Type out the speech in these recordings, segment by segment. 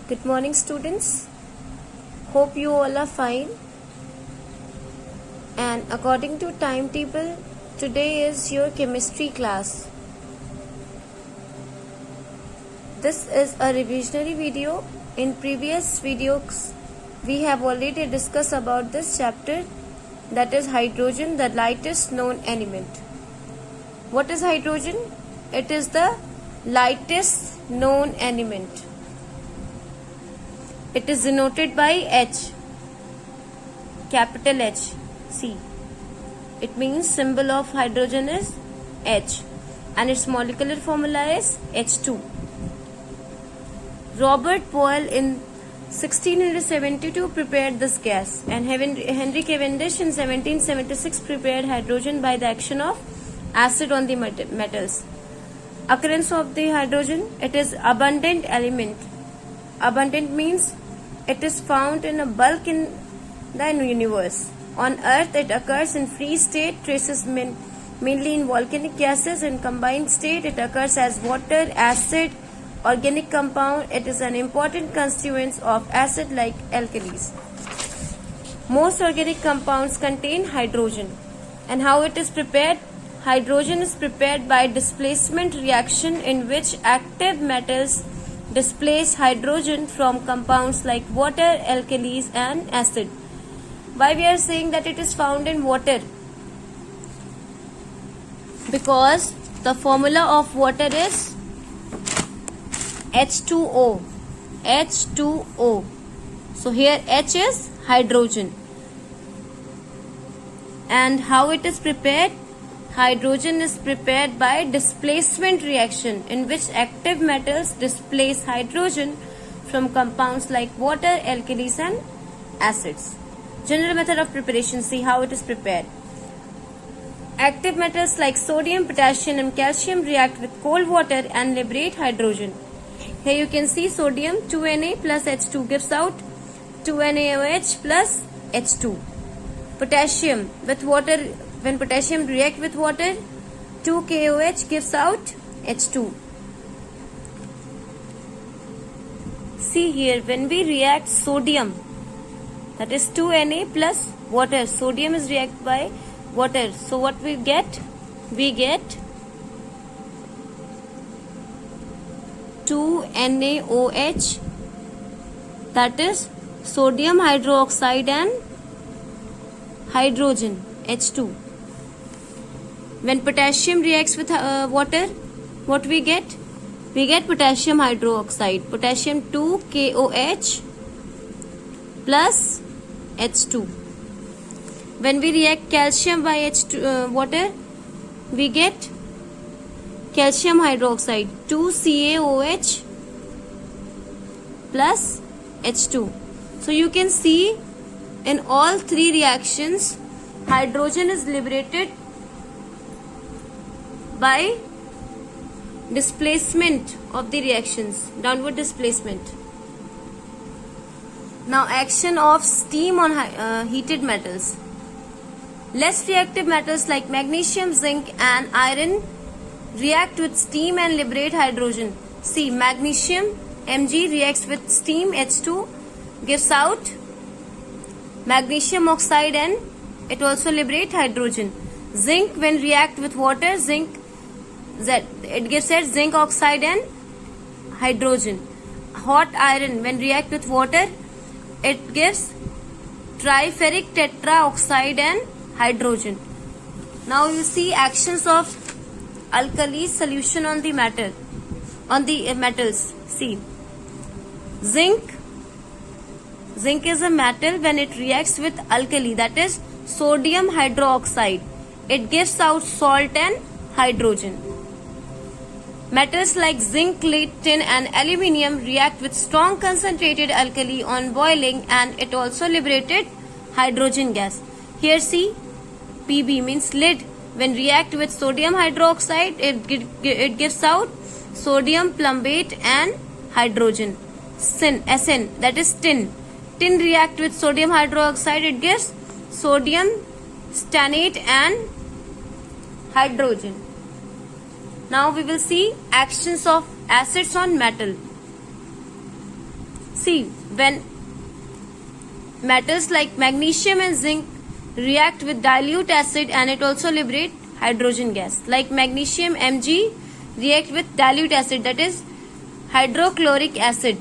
Good morning, students. Hope you all are fine. And according to timetable, today is your chemistry class. This is a revisionary video. In previous videos, we have already discussed about this chapter, that is hydrogen, the lightest known element. What is hydrogen? It is the lightest known element. It is denoted by H, capital H. See, it means symbol of hydrogen is H and its molecular formula is H2. Robert Boyle in 1672 prepared this gas, and Henry Cavendish in 1776 prepared hydrogen by the action of acid on the metals. Occurrence of the hydrogen, it is abundant element. Abundant means it is found in a bulk in the universe. On Earth, it occurs in free state, traces mainly in volcanic gases. In combined state, it occurs as water, acid, organic compound. It is an important constituent of acid like alkalis. Most organic compounds contain hydrogen. And how it is prepared? Hydrogen is prepared by displacement reaction in which active metals displace hydrogen from compounds like water, alkalis and acid. Why we are saying that it is found in water? Because the formula of water is H2O. H2O. So here H is hydrogen. And how it is prepared? Hydrogen is prepared by displacement reaction in which active metals displace hydrogen from compounds like water, alkalis and acids. General method of preparation, see how it is prepared. Active metals like sodium, potassium and calcium react with cold water and liberate hydrogen. Here you can see sodium 2Na plus H2 gives out 2NaOH plus H2. Potassium with water, when potassium react with water, 2KOH gives out H2. See here, when we react sodium, that is 2Na plus water, sodium is reacted by water. So what we get? We get 2NaOH, that is sodium hydroxide and hydrogen, H2. When potassium reacts with water, what we get? We get potassium hydroxide, potassium 2KOH plus H2. When we react calcium by H2 water, we get calcium hydroxide 2CaOH plus H2. So you can see in all three reactions, hydrogen is liberated by displacement of the reactions, downward displacement. Now action of steam on heated metals. Less reactive metals like magnesium, zinc and iron react with steam and liberate hydrogen. See, magnesium Mg reacts with steam H2, gives out magnesium oxide and it also liberates hydrogen. Zinc, when react with water, zinc Z, it gives out zinc oxide and hydrogen. Hot iron, when react with water, it gives triferric tetraoxide and hydrogen. Now you see actions of alkali solution on the matter, on the metals. See, zinc is a metal. When it reacts with alkali, that is sodium hydroxide, it gives out salt and hydrogen. Metals like zinc, lead, tin and aluminium react with strong concentrated alkali on boiling and it also liberated hydrogen gas. Here see, Pb means lead. When react with sodium hydroxide, it gives out sodium plumbate and hydrogen. Sn, that is tin. Tin react with sodium hydroxide, it gives sodium stannate and hydrogen. Now we will see actions of acids on metal. See, when metals like magnesium and zinc react with dilute acid, and it also liberate hydrogen gas. Like magnesium Mg react with dilute acid, that is hydrochloric acid.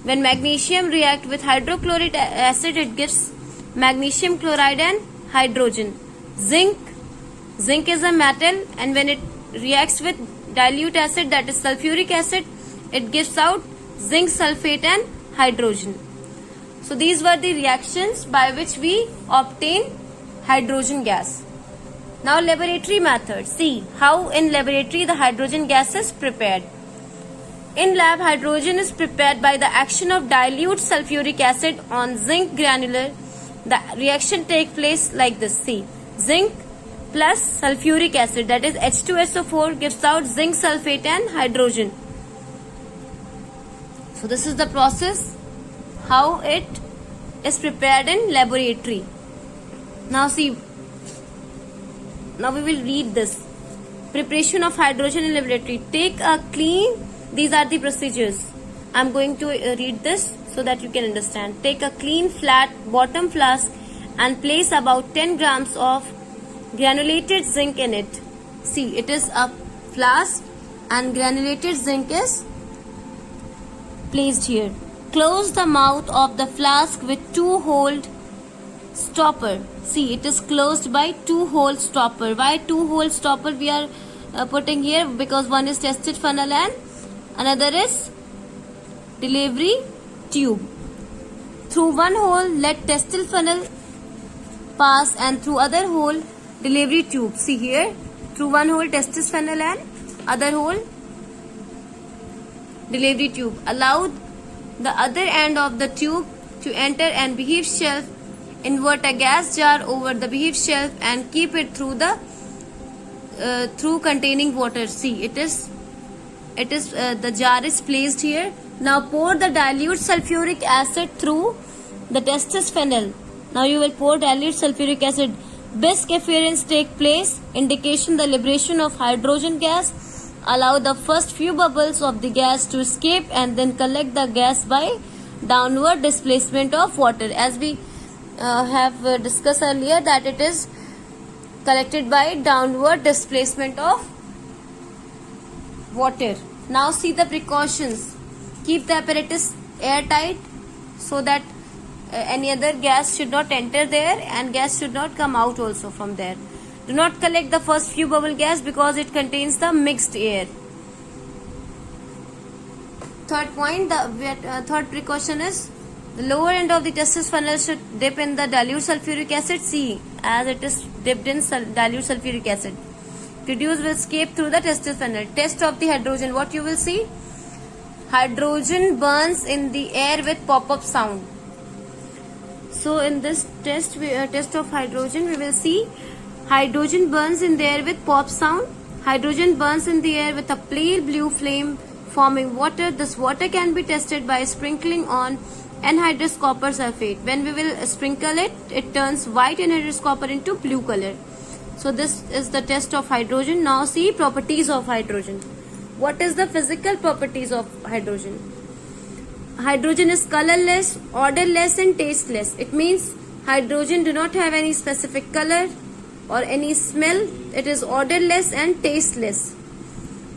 When magnesium react with hydrochloric acid, it gives magnesium chloride and hydrogen. Zinc is a metal, and when it reacts with dilute acid, that is sulfuric acid, it gives out zinc sulfate and hydrogen. So these were the reactions by which we obtain hydrogen gas. Now laboratory method. See how in laboratory the hydrogen gas is prepared. In lab, hydrogen is prepared by the action of dilute sulfuric acid on zinc granular. The reaction takes place like this. See, zinc plus sulfuric acid, that is H2SO4, gives out zinc sulfate and hydrogen. So this is the process how it is prepared in laboratory. Now see, now we will read this. Preparation of hydrogen in laboratory. Take a clean, these are the procedures. I am going to read this so that you can understand. Take a clean flat bottom flask and place about 10 grams of granulated zinc in it. See, it is a flask and granulated zinc is placed here. Close the mouth of the flask with 2-hole stopper. See, it is closed by 2-hole stopper. Why 2-hole stopper we are putting here? Because one is tested funnel and another is delivery tube. Through one hole, let tested funnel pass, and through other hole, delivery tube. See here, through one hole, tested funnel, and other hole, delivery tube. Allow the other end of the tube to enter and behave shelf. Invert a gas jar over the behave shelf and keep it through the through containing water. See, it is the jar is placed here. Now pour the dilute sulfuric acid through the testis funnel. Now you will pour dilute sulfuric acid. Bisque efference take place, indication the liberation of hydrogen gas. Allow the first few bubbles of the gas to escape and then collect the gas by downward displacement of water. As we have discussed earlier, that it is collected by downward displacement of water. Now see the precautions. Keep the apparatus airtight so that any other gas should not enter there and gas should not come out also from there. Do not collect the first few bubble gas because it contains the mixed air. Third point, the third precaution is the lower end of the testis funnel should dip in the dilute sulfuric acid. See, as it is dipped in dilute sulfuric acid. Reduce will escape through the testis funnel. Test of the hydrogen. What you will see? Hydrogen burns in the air with pop-up sound. So in this test of hydrogen, we will see hydrogen burns in the air with pop sound. Hydrogen burns in the air with a pale blue flame forming water. This water can be tested by sprinkling on anhydrous copper sulfate. When we will sprinkle it, it turns white anhydrous copper into blue color. So this is the test of hydrogen. Now see properties of hydrogen. What is the physical properties of hydrogen? Hydrogen is colorless, odorless and tasteless. It means hydrogen do not have any specific color or any smell. It is odorless and tasteless.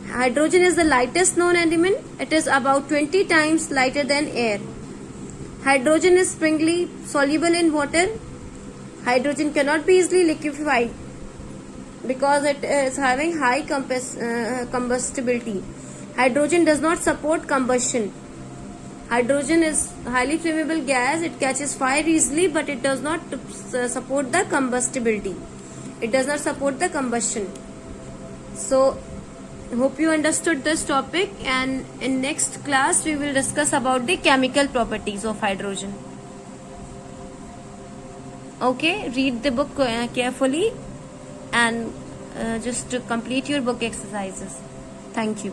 Hydrogen is the lightest known element. It is about 20 times lighter than air. Hydrogen is springly soluble in water. Hydrogen cannot be easily liquefied because it is having high combustibility. Hydrogen does not support combustion. Hydrogen is highly flammable gas. It catches fire easily, but it does not support the combustibility. It does not support the combustion. So, hope you understood this topic, and in next class we will discuss about the chemical properties of hydrogen. Okay, read the book carefully and just to complete your book exercises. Thank you.